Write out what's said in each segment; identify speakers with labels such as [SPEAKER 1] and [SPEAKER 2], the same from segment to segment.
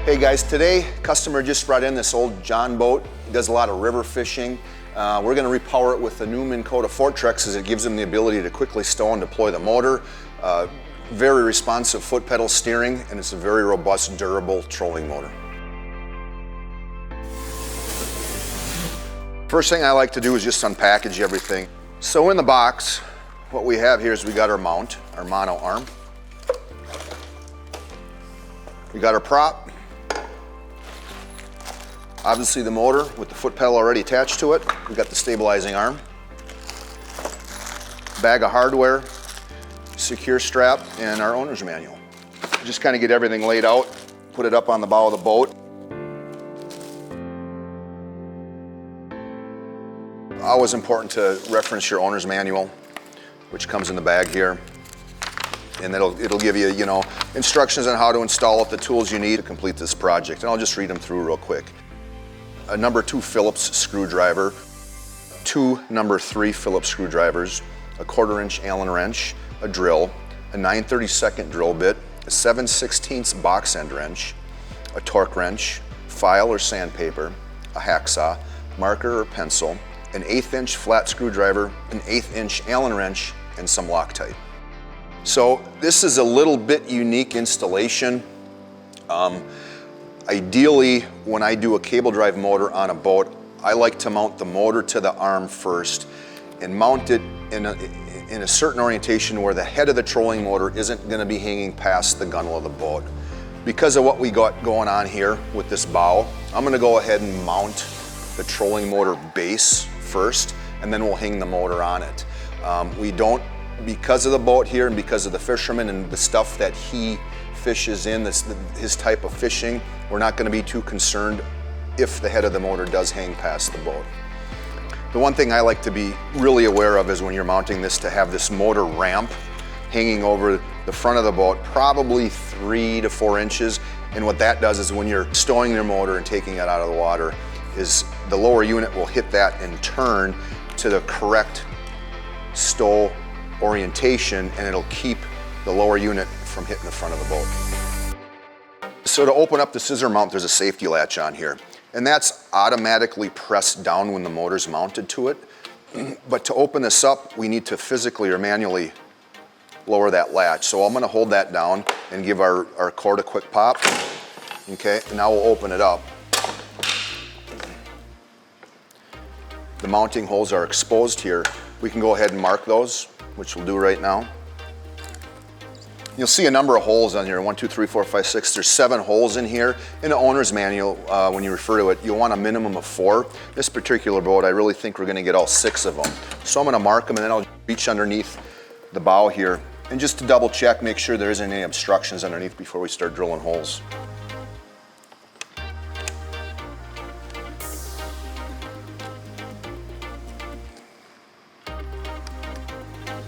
[SPEAKER 1] Hey guys, today customer just brought in this old John boat. He does a lot of river fishing. We're going to repower it with the new Minn Kota Fortrex as it gives him the ability to quickly stow and deploy the motor. Very responsive foot pedal steering, and it's a very robust, durable trolling motor. First thing I like to do is just unpackage everything. So in the box, what we have here is we got our mount, our mono arm. We got our prop. Obviously the motor with the foot pedal already attached to it. We've got the stabilizing arm. Bag of hardware, secure strap, and our owner's manual. Just kind of get everything laid out, put it up on the bow of the boat. Always important to reference your owner's manual, which comes in the bag here. And it'll give you, instructions on how to install it, the tools you need to complete this project. And I'll just read them through real quick. A number 2 Phillips screwdriver, 2 number 3 Phillips screwdrivers, a 1/4 inch Allen wrench, a drill, a 9/32 drill bit, a 7/16 box end wrench, a torque wrench, file or sandpaper, a hacksaw, marker or pencil, an 1/8 inch flat screwdriver, an 1/8 inch Allen wrench, and some Loctite. So this is a little bit unique installation. Ideally, when I do a cable drive motor on a boat, I like to mount the motor to the arm first and mount it in a certain orientation where the head of the trolling motor isn't going to be hanging past the gunnel of the boat. Because of what we got going on here with this bow, I'm going to go ahead and mount the trolling motor base first, and then we'll hang the motor on it. We don't, because of the boat here and because of the fisherman and the stuff that he fishes in, his type of fishing, we're not going to be too concerned if the head of the motor does hang past the boat. The one thing I like to be really aware of is when you're mounting this, to have this motor ramp hanging over the front of the boat, probably 3 to 4 inches. And what that does is when you're stowing your motor and taking it out of the water, is the lower unit will hit that and turn to the correct stow orientation, and it'll keep the lower unit from hitting the front of the boat. So to open up the scissor mount, there's a safety latch on here, and that's automatically pressed down when the motor's mounted to it. But to open this up, we need to physically or manually lower that latch. So I'm going to hold that down and give our cord a quick pop. Okay, and now we'll open it up. The mounting holes are exposed here. We can go ahead and mark those, which we'll do right now. You'll see a number of holes on here, 1, 2, 3, 4, 5, 6. There's 7 holes in here. In the owner's manual, when you refer to it, you'll want a minimum of 4. This particular boat, I really think we're gonna get all 6 of them. So I'm gonna mark them, and then I'll reach underneath the bow here. And just to double check, make sure there isn't any obstructions underneath before we start drilling holes.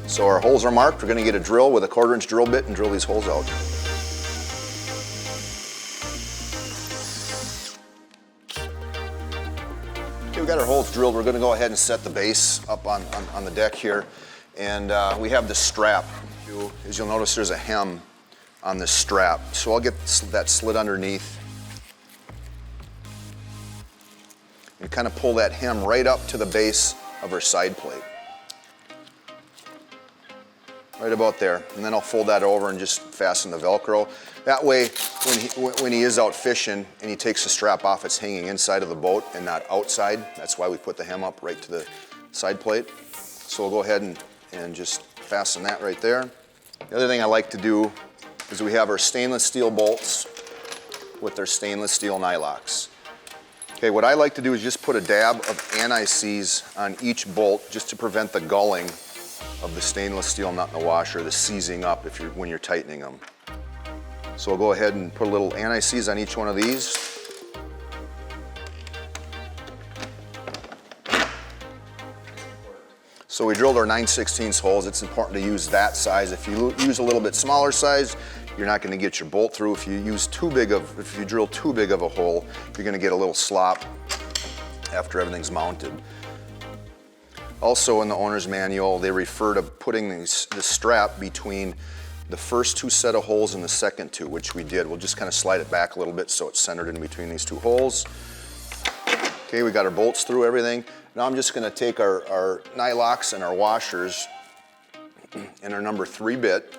[SPEAKER 1] So our holes are marked. We're going to get a drill with a 1/4 inch drill bit and drill these holes out. Okay, we got our holes drilled. We're going to go ahead and set the base up on the deck here. And we have the strap. As you'll notice, there's a hem on this strap. So I'll get that slid underneath and kind of pull that hem right up to the base of our side plate. Right about there, and then I'll fold that over and just fasten the Velcro. That way, when he is out fishing and he takes the strap off, it's hanging inside of the boat and not outside. That's why we put the hem up right to the side plate. So we'll go ahead and just fasten that right there. The other thing I like to do is we have our stainless steel bolts with their stainless steel nylocks. Okay, what I like to do is just put a dab of anti-seize on each bolt just to prevent the gulling of the stainless steel nut in the washer, the seizing up when you're tightening them. So we'll go ahead and put a little anti-seize on each one of these. So we drilled our 9/16 holes. It's important to use that size. If you use a little bit smaller size, you're not going to get your bolt through. If you drill too big of a hole, you're going to get a little slop after everything's mounted. Also in the owner's manual, they refer to putting the strap between the first two set of holes and the second two, which we did. We'll just kind of slide it back a little bit so it's centered in between these two holes. Okay, we got our bolts through everything. Now I'm just going to take our nylocks and our washers and our number 3 bit,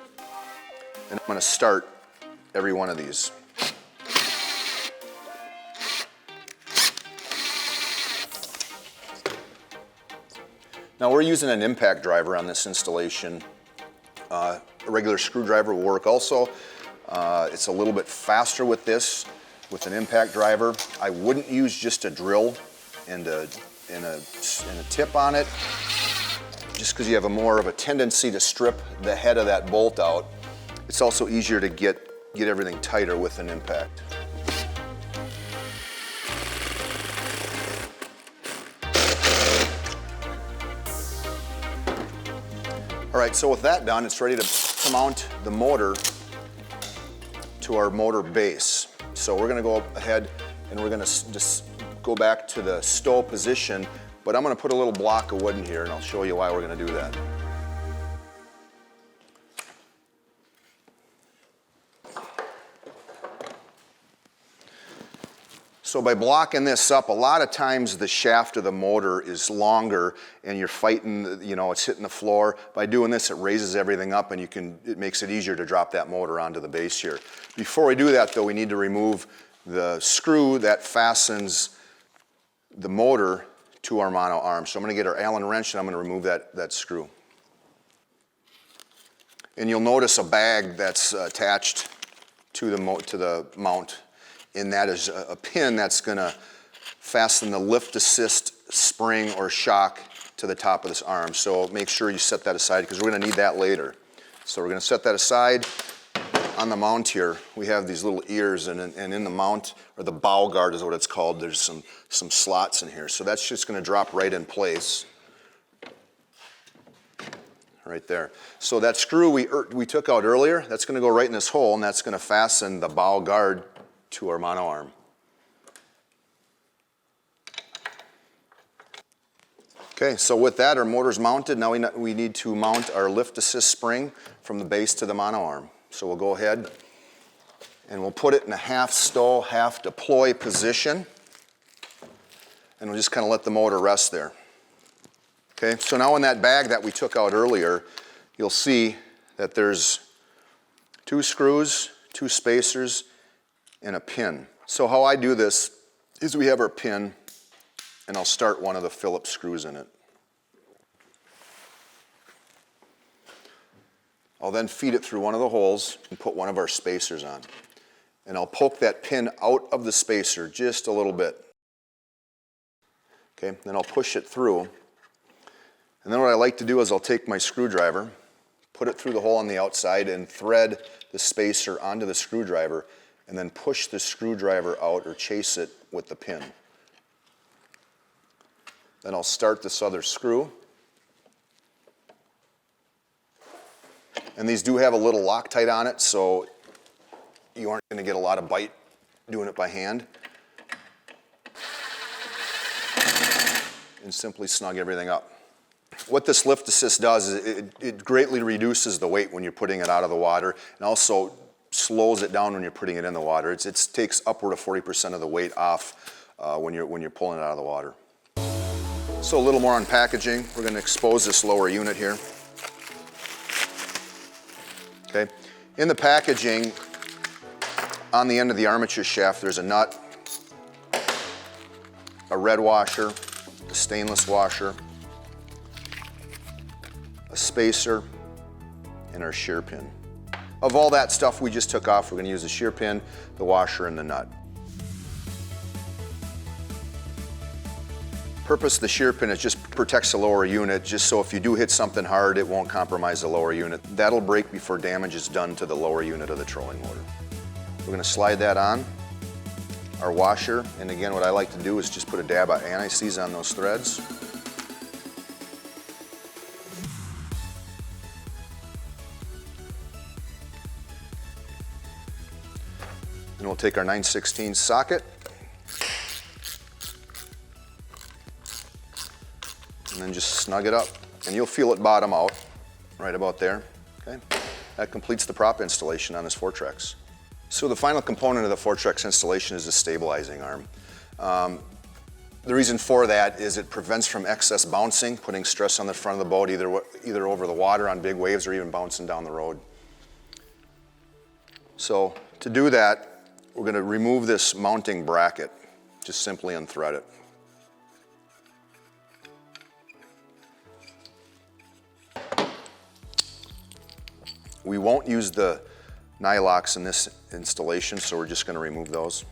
[SPEAKER 1] and I'm going to start every one of these. Now we're using an impact driver on this installation. A regular screwdriver will work also. It's a little bit faster with this, with an impact driver. I wouldn't use just a drill and a tip on it, just because you have more of a tendency to strip the head of that bolt out. It's also easier to get everything tighter with an impact. All right, so with that done, it's ready to mount the motor to our motor base. So we're gonna go ahead and we're gonna just go back to the stow position, but I'm gonna put a little block of wood in here and I'll show you why we're gonna do that. So by blocking this up, a lot of times the shaft of the motor is longer and you're fighting, you know, it's hitting the floor. By doing this, it raises everything up and it makes it easier to drop that motor onto the base here. Before we do that though, we need to remove the screw that fastens the motor to our mono arm. So I'm gonna get our Allen wrench and I'm gonna remove that screw. And you'll notice a bag that's attached to the mount. And that is a pin that's going to fasten the lift assist spring or shock to the top of this arm. So make sure you set that aside because we're going to need that later. So we're going to set that aside. On the mount here, we have these little ears, and in the mount, or the bow guard is what it's called, there's some slots in here. So that's just going to drop right in place. Right there. So that screw we took out earlier, that's going to go right in this hole, and that's going to fasten the bow guard to our mono arm. Okay, so with that, our motor's mounted. Now we need to mount our lift assist spring from the base to the mono arm. So we'll go ahead and we'll put it in a half stow, half deploy position, and we'll just kind of let the motor rest there. Okay, so now in that bag that we took out earlier, you'll see that there's 2 screws, 2 spacers, and a pin. So how I do this is we have our pin, and I'll start one of the Phillips screws in it. I'll then feed it through one of the holes and put one of our spacers on. And I'll poke that pin out of the spacer just a little bit. Okay, then I'll push it through. And then what I like to do is I'll take my screwdriver, put it through the hole on the outside, and thread the spacer onto the screwdriver, and then push the screwdriver out or chase it with the pin. Then I'll start this other screw. And these do have a little Loctite on it, so you aren't going to get a lot of bite doing it by hand. And simply snug everything up. What this lift assist does is it greatly reduces the weight when you're putting it out of the water, and also slows it down when you're putting it in the water. It takes upward of 40% of the weight off when you're pulling it out of the water. So a little more on packaging. We're going to expose this lower unit here. Okay. In the packaging, on the end of the armature shaft, there's a nut, a red washer, a stainless washer, a spacer, and our shear pin. Of all that stuff we just took off, we're going to use the shear pin, the washer, and the nut. Purpose of the shear pin is just protects the lower unit, just so if you do hit something hard, it won't compromise the lower unit. That'll break before damage is done to the lower unit of the trolling motor. We're going to slide that on our washer, and again, what I like to do is just put a dab of anti-seize on those threads. And we'll take our 9/16 socket and then just snug it up. And you'll feel it bottom out right about there. Okay. that completes the prop installation on this Fortrex. So the final component of the Fortrex installation is the stabilizing arm. The reason for that is it prevents from excess bouncing, putting stress on the front of the boat, either over the water on big waves or even bouncing down the road. So to do that, we're going to remove this mounting bracket. Just simply unthread it. We won't use the nylocks in this installation, so we're just going to remove those.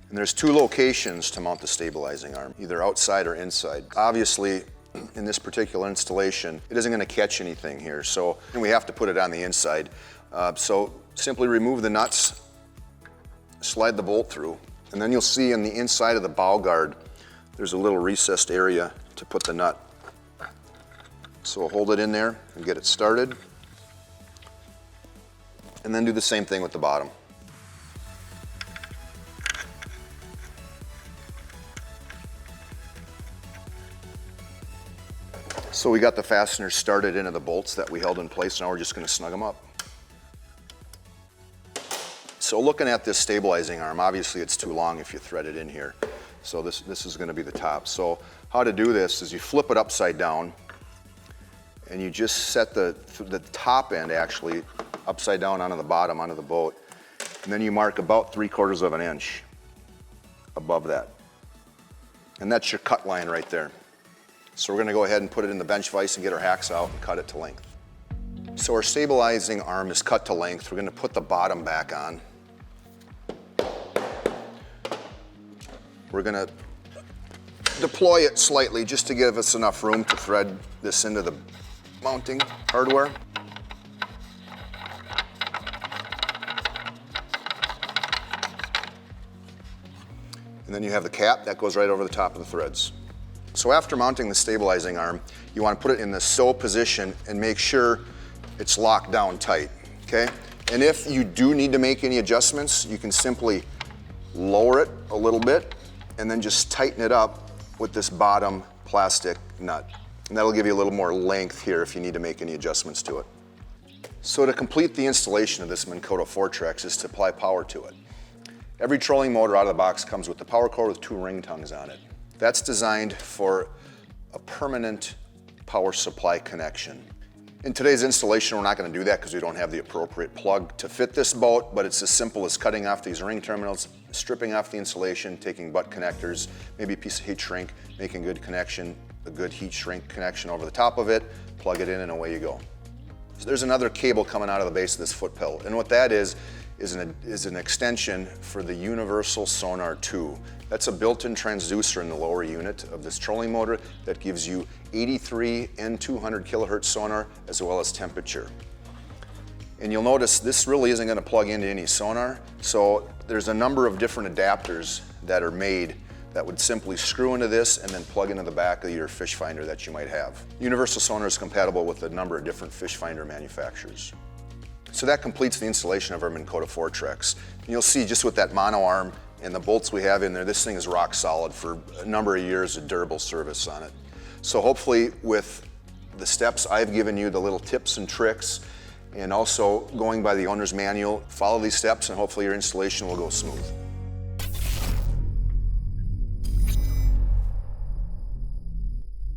[SPEAKER 1] And there's two locations to mount the stabilizing arm, either outside or inside. Obviously, in this particular installation, it isn't going to catch anything here, so and we have to put it on the inside. So simply remove the nuts, slide the bolt through, and then you'll see on the inside of the bow guard, there's a little recessed area to put the nut. So we'll hold it in there and get it started, and then do the same thing with the bottom. So we got the fasteners started into the bolts that we held in place. Now we're just going to snug them up. So looking at this stabilizing arm, obviously it's too long if you thread it in here. So this is going to be the top. So how to do this is you flip it upside down and you just set the top end actually upside down onto the bottom, onto the boat. And then you mark about 3/4 of an inch above that. And that's your cut line right there. So we're going to go ahead and put it in the bench vise and get our hacks out and cut it to length. So our stabilizing arm is cut to length. We're going to put the bottom back on. We're going to deploy it slightly just to give us enough room to thread this into the mounting hardware. And then you have the cap that goes right over the top of the threads. So after mounting the stabilizing arm, you want to put it in the stow position and make sure it's locked down tight, okay? And if you do need to make any adjustments, you can simply lower it a little bit and then just tighten it up with this bottom plastic nut. And that'll give you a little more length here if you need to make any adjustments to it. So to complete the installation of this Minn Kota Fortrex is to apply power to it. Every trolling motor out of the box comes with the power cord with 2 ring tongues on it. That's designed for a permanent power supply connection. In today's installation, we're not going to do that because we don't have the appropriate plug to fit this boat, but it's as simple as cutting off these ring terminals, stripping off the insulation, taking butt connectors, maybe a piece of heat shrink, making a good heat shrink connection over the top of it, plug it in, and away you go. So there's another cable coming out of the base of this foot pedal, and what that is an extension for the Universal Sonar 2. That's a built-in transducer in the lower unit of this trolling motor that gives you 83 and 200 kilohertz sonar as well as temperature. And you'll notice this really isn't going to plug into any sonar, so there's a number of different adapters that are made that would simply screw into this and then plug into the back of your fish finder that you might have. Universal Sonar is compatible with a number of different fish finder manufacturers. So that completes the installation of our Minn Kota Fortrex. And you'll see just with that mono arm and the bolts we have in there, this thing is rock solid for a number of years of durable service on it. So hopefully with the steps I've given you, the little tips and tricks, and also going by the owner's manual, follow these steps and hopefully your installation will go smooth.